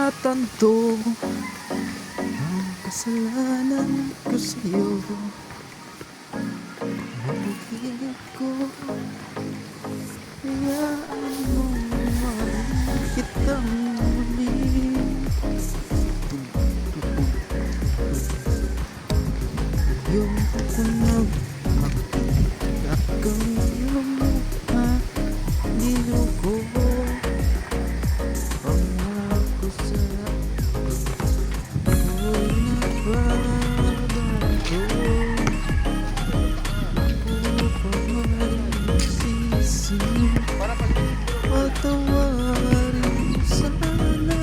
natanto ang kasalanan ko sa'yo. Mahigit ko, hayaan mo mahalin kitang muli. Yung ko na makita kang iyong mukha, dilo ko pangako sa ako'y nagbabago. Upang magsisi, patawarin mo sana.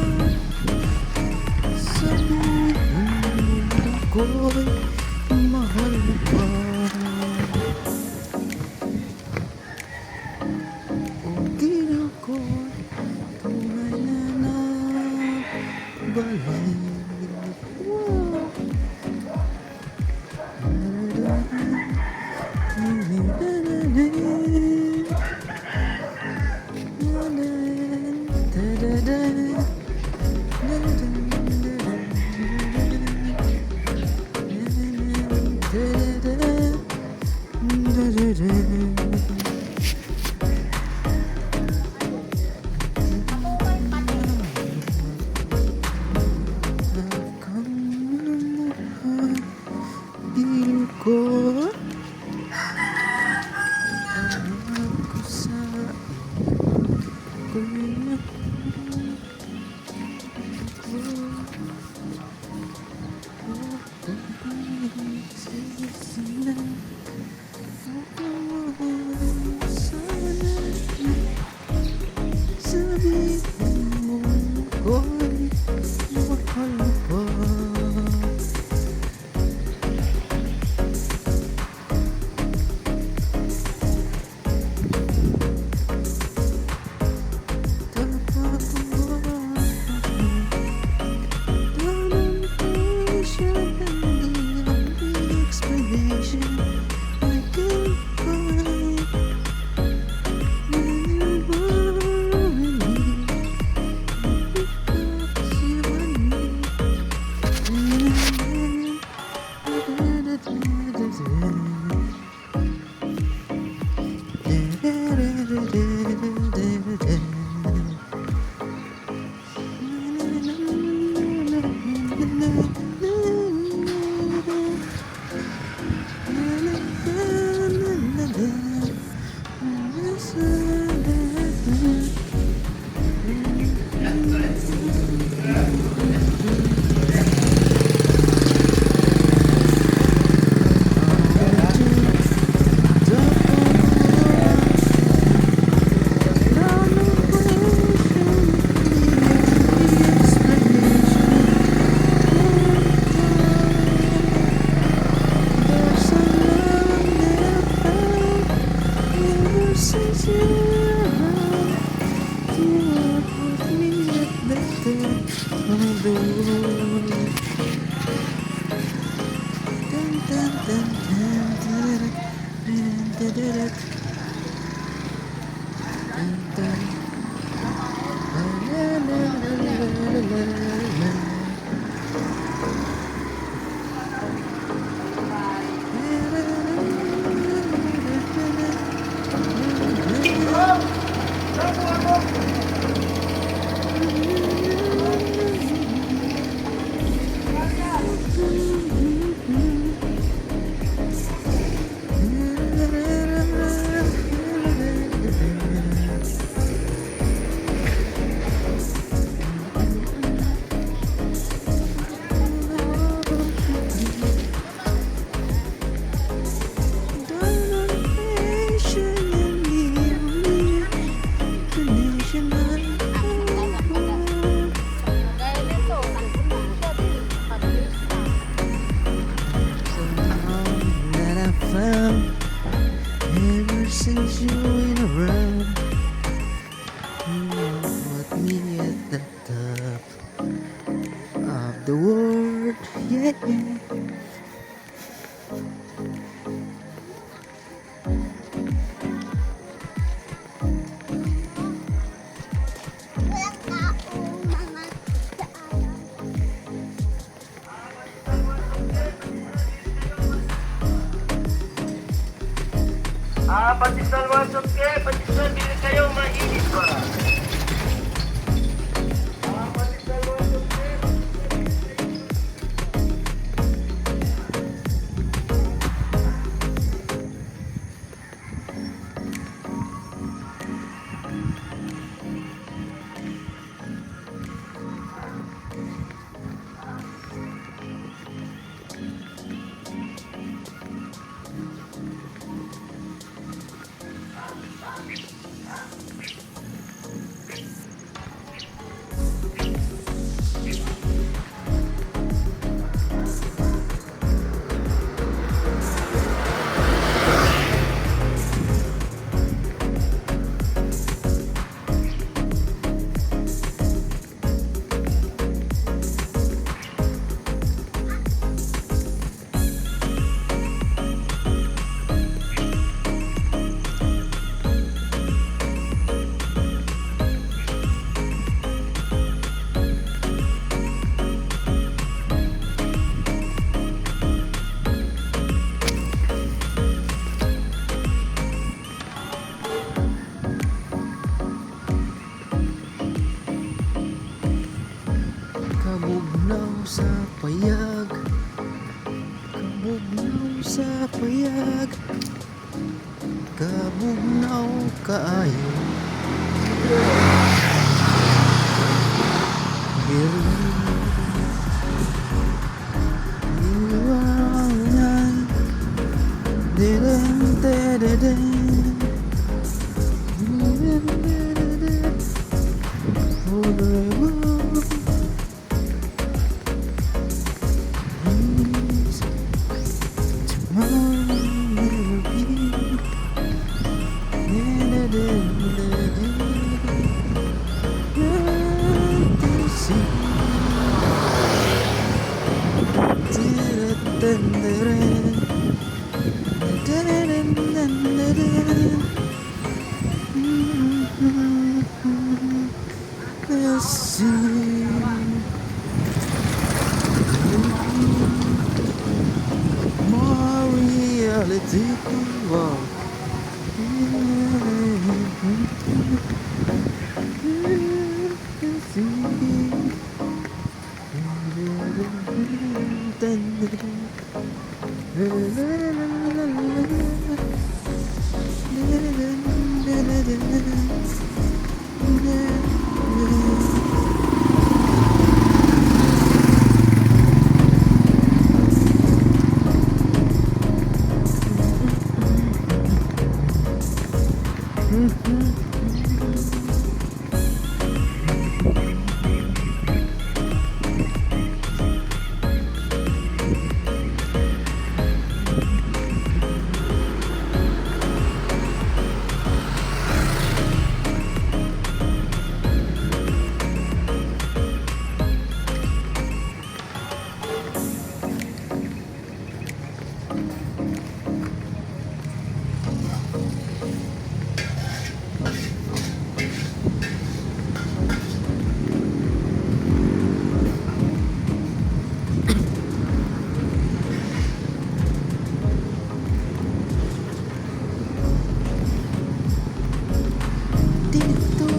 Sabihin mo ako'y mahal mo pa. O ginaw ko'y tunay na nabalik. Ko ako sa kuya sabihin mo ko'y mahal mo pa. Since you put me at the top of the world. Dun, dun, dun, dun, dun, dun, dun, dun, dun, dun. La, la, la, la, la, la. Patisal wasok ke, patisal bili kayo, mainit ba? Patisal wasok ke. Kabugnaw sa payag, kabugnaw sa payag, kabugnaw kaayo. Iwangan, deden deden, forever. My reality, wow.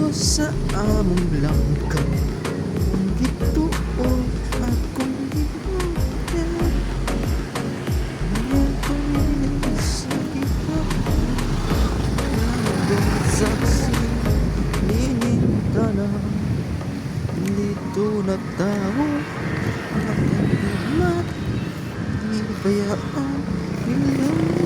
Sa among langkang gituon akong gibuhat ngayon sa gitap hanggang saksi nining tanang dito na tao aking himat di bayaan ilang